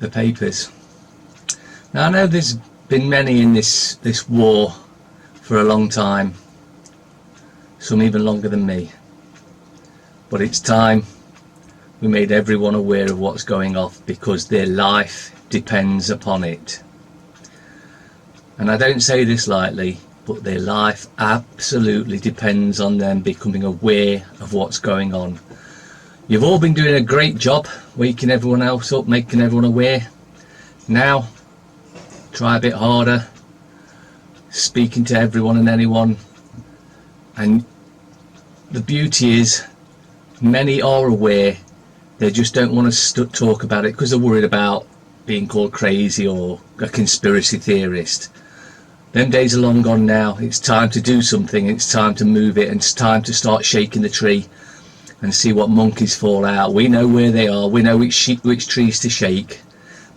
the papers. Now I know there's been many in this war for a long time, some even longer than me, but it's time we made everyone aware of what's going off, because their life depends upon it. And I don't say this lightly, but their life absolutely depends on them becoming aware of what's going on. You've all been doing a great job waking everyone else up, making everyone aware. Now try a bit harder, speaking to everyone and anyone. And the beauty is, many are aware, they just don't want to talk about it because they're worried about being called crazy or a conspiracy theorist. Them days are long gone now. It's time to do something. It's time to move it, and it's time to start shaking the tree and see what monkeys fall out. We know where they are. We know which trees to shake,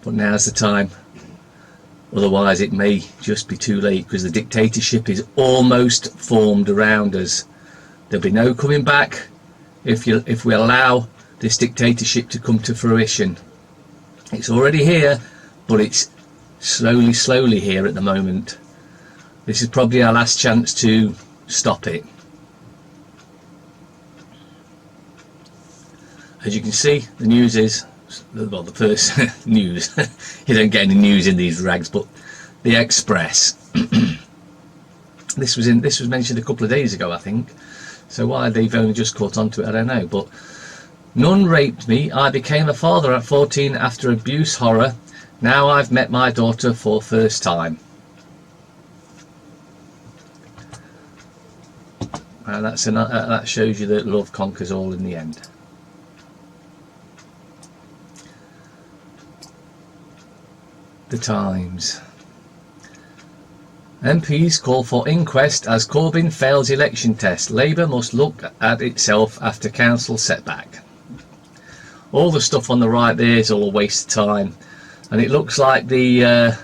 but now's the time. Otherwise it may just be too late, because the dictatorship is almost formed around us. There'll be no coming back if we allow this dictatorship to come to fruition. It's already here, but it's slowly here at the moment. This is probably our last chance to stop it. As you can see, the news is, well, the first news, you don't get any news in these rags, but the Express. This was mentioned a couple of days ago, I think. So why they've only just caught on to it, I don't know. But none raped me. I became a father at 14 after abuse horror. Now I've met my daughter for first time. And that shows you that love conquers all in the end. The Times. MPs call for inquest as Corbyn fails election test. Labour must look at itself after council setback. All the stuff on the right there is all a waste of time, and it looks like the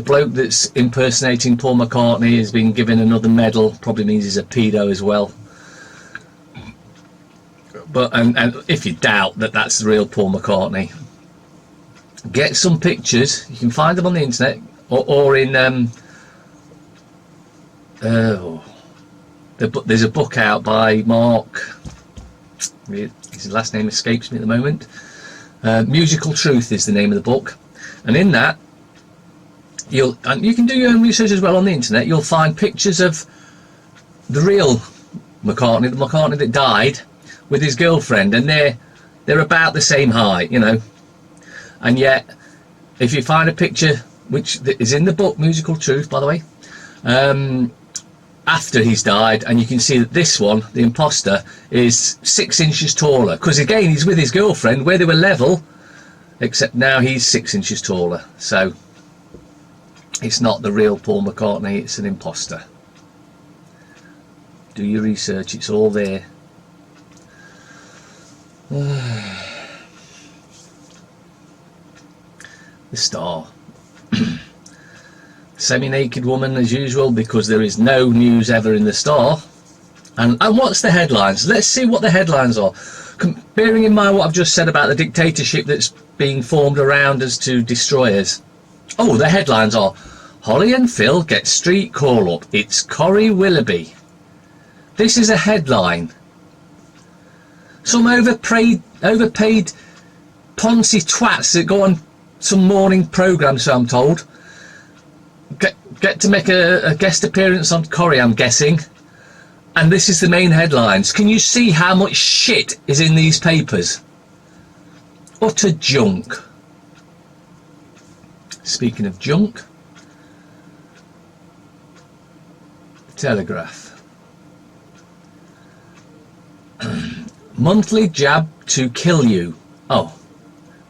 bloke that's impersonating Paul McCartney has been given another medal. Probably means he's a pedo as well. But and if you doubt that that's the real Paul McCartney, get some pictures. You can find them on the internet or in there's a book out by Mark, his last name escapes me at the moment. Musical Truth is the name of the book, and in that you can do your own research as well on the internet. You'll find pictures of the real McCartney, the McCartney that died, with his girlfriend, and they're about the same height, you know. And yet, if you find a picture, which is in the book Musical Truth, by the way, after he's died, and you can see that this one, the imposter, is 6 inches taller, because again he's with his girlfriend where they were level, except now he's 6 inches taller. So it's not the real Paul McCartney, it's an imposter. Do your research, it's all there. The Star. Semi-naked woman as usual, because there is no news ever in the Star. And what's the headlines? Let's see what the headlines are. Bearing in mind what I've just said about the dictatorship that's being formed around us to destroy us. Oh, the headlines are: Holly and Phil get street call up. It's Corrie Willoughby. This is a headline. Some overpaid Ponzi twats that go on some morning programme, so I'm told, get to make a guest appearance on Corrie, I'm guessing, and this is the main headlines. Can you see how much shit is in these papers? Utter junk. Speaking of junk, the Telegraph. Monthly jab to kill you. Oh,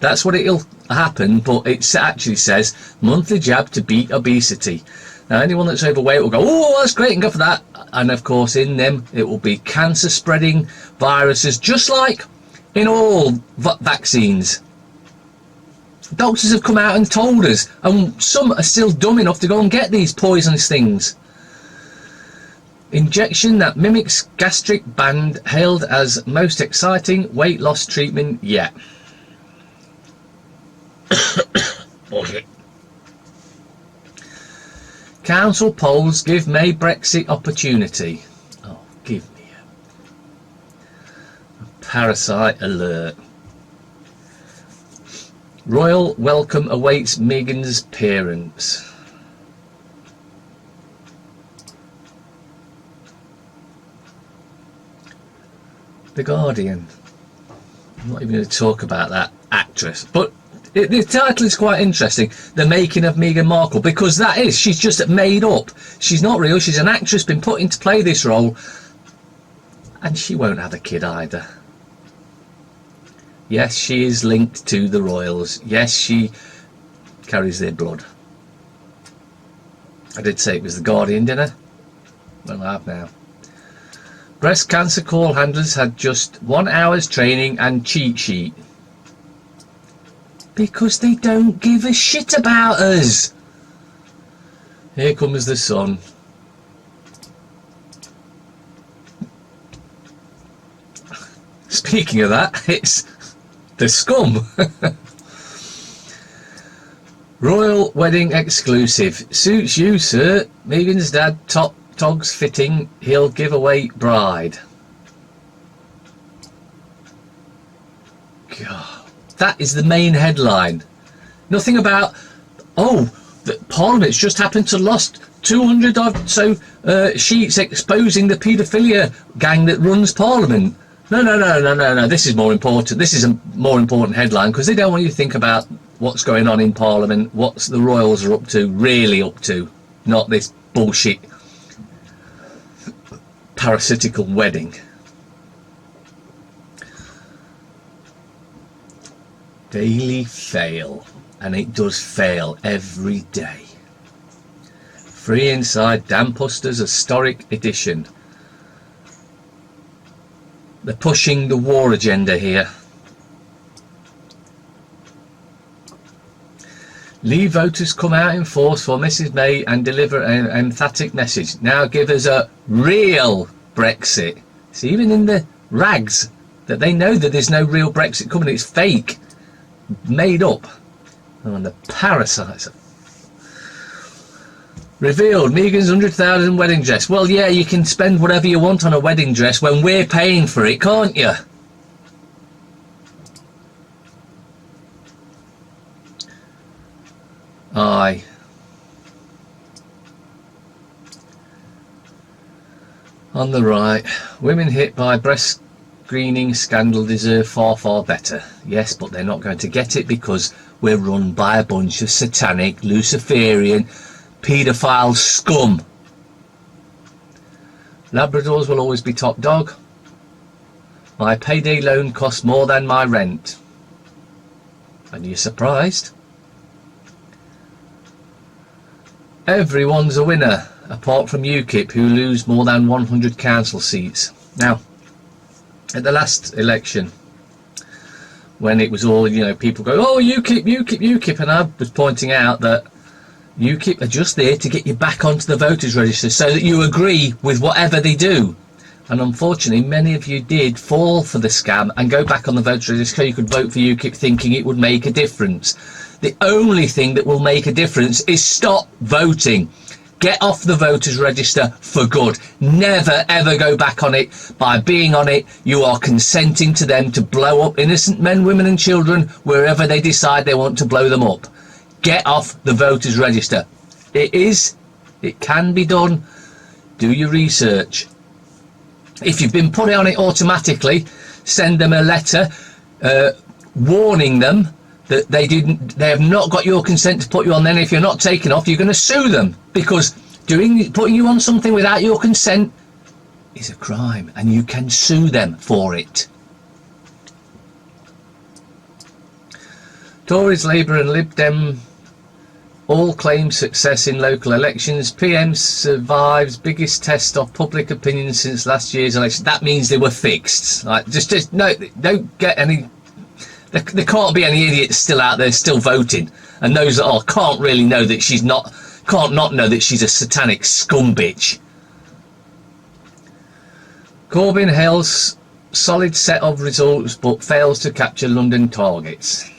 that's what it'll happen, but it actually says monthly jab to beat obesity. Now anyone that's overweight will go, oh, that's great, and go for that. And of course in them it will be cancer spreading viruses, just like in all vaccines. Doctors have come out and told us, and some are still dumb enough to go and get these poisonous things. Injection that mimics gastric band hailed as most exciting weight loss treatment yet. Council polls give May Brexit opportunity. Oh, give me a parasite alert. Royal welcome awaits Meghan's parents. The Guardian. I'm not even going to talk about that actress, but the title is quite interesting. The making of Meghan Markle, because that is, she's just made up. She's not real. She's an actress been put in to play this role, and she won't have a kid either. Yes, she is linked to the royals. Yes, she carries their blood. I did say it was the Guardian, didn't I? Well, I have now. Breast cancer call handlers had just 1 hour's training and cheat sheet. Because they don't give a shit about us. Here comes the sun. Speaking of that, it's the scum. Royal wedding exclusive. Suits you, sir. Meghan's dad togs fitting. He'll give away bride. God. That is the main headline. Nothing about, oh, the Parliament's just happened to lost 200 odd so sheets exposing the paedophilia gang that runs Parliament. No. This is more important. This is a more important headline because they don't want you to think about what's going on in Parliament, what the royals are up to, really up to, not this bullshit parasitical wedding. Daily fail, and it does fail every day. Free inside Dan Puster's historic edition. They're pushing the war agenda here. Leave voters come out in force for Mrs May and deliver an emphatic message. Now give us a real Brexit. It's even in the rags that they know that there's no real Brexit coming. It's fake. Made up. Oh, and the parasites. Revealed Meghan's 100,000 wedding dress. Well, yeah, you can spend whatever you want on a wedding dress when we're paying for it, can't you? Aye. On the right, women hit by breast screening scandal deserve far, far better. Yes, but they're not going to get it because we're run by a bunch of satanic, Luciferian, paedophile scum. Labradors will always be top dog. My payday loan costs more than my rent. And you're surprised? Everyone's a winner, apart from UKIP, who lose more than 100 council seats. Now, at the last election, when it was all, you know, people go, oh, UKIP, and I was pointing out that UKIP are just there to get you back onto the voters register so that you agree with whatever they do. And unfortunately, many of you did fall for the scam and go back on the voters register so you could vote for UKIP thinking it would make a difference. The only thing that will make a difference is stop voting. Get off the voters register for good. Never ever go back on it. By being on it, you are consenting to them to blow up innocent men, women and children wherever they decide they want to blow them up. Get off the voters register. It can be done. Do your research. If you've been put on it automatically, send them a letter warning them that they have not got your consent to put you on. Then if you're not taken off, you're going to sue them, because putting you on something without your consent is a crime and you can sue them for it. Tories, Labour and Lib Dem all claim success in local elections. PM survives biggest test of public opinion since last year's election. That means they were fixed. Like, just no, don't get any. There can't be any idiots still out there still voting, and those that are can't really know that can't not know that she's a satanic scum bitch. Corbyn hails solid set of results but fails to capture London targets.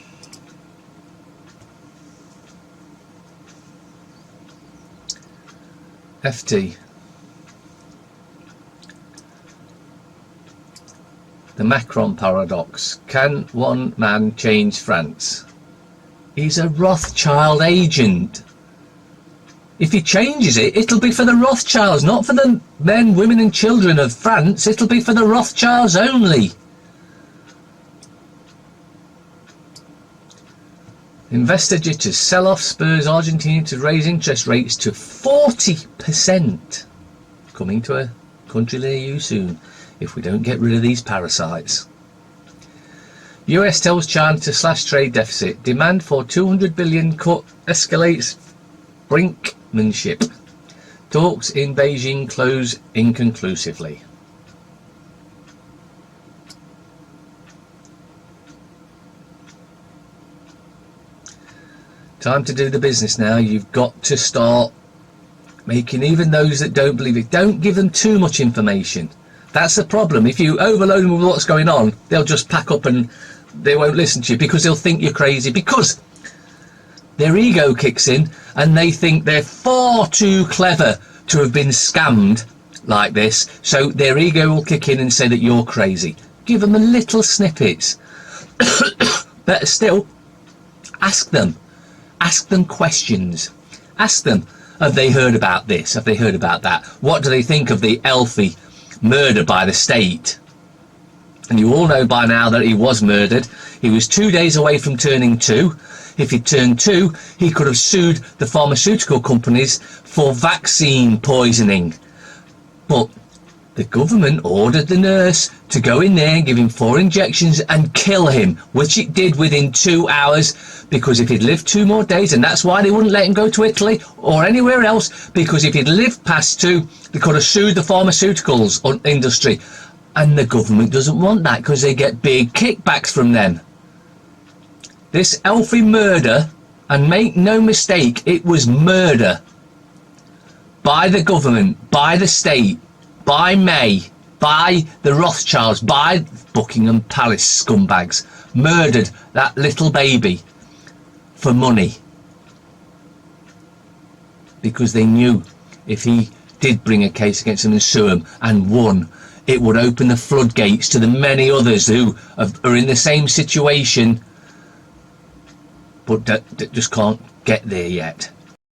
FT. The Macron paradox. Can one man change France? He's a Rothschild agent. If he changes it, it'll be for the Rothschilds, not for the men, women and children of France. It'll be for the Rothschilds only. Investor jitters. Sell-off spurs Argentina to raise interest rates to 40%. Coming to a country near you soon, if we don't get rid of these parasites. US tells China to slash trade deficit. Demand for 200 billion cut escalates brinkmanship. Talks in Beijing close inconclusively. Time to do the business now. You've got to start making, even those that don't believe it, don't give them too much information. That's the problem. If you overload them with what's going on, they'll just pack up and they won't listen to you because they'll think you're crazy, because their ego kicks in and they think they're far too clever to have been scammed like this. So their ego will kick in and say that you're crazy. Give them a little snippets. Better still, ask them. Ask them questions. Ask them, have they heard about this? Have they heard about that? What do they think of the Elfie murder by the state? And you all know by now that he was murdered. He was 2 days away from turning 2. If he turned 2, he could have sued the pharmaceutical companies for vaccine poisoning. But the government ordered the nurse to go in there and give him 4 injections and kill him, which it did within 2 hours, because if he'd lived 2 more days, and that's why they wouldn't let him go to Italy or anywhere else, because if he'd lived past 2, they could have sued the pharmaceuticals industry. And the government doesn't want that because they get big kickbacks from them. This Elfie murder, and make no mistake, it was murder by the government, by the state, by May, by the Rothschilds, by Buckingham Palace scumbags, murdered that little baby for money. Because they knew if he did bring a case against him and sue him and won, it would open the floodgates to the many others who are in the same situation but that just can't get there yet.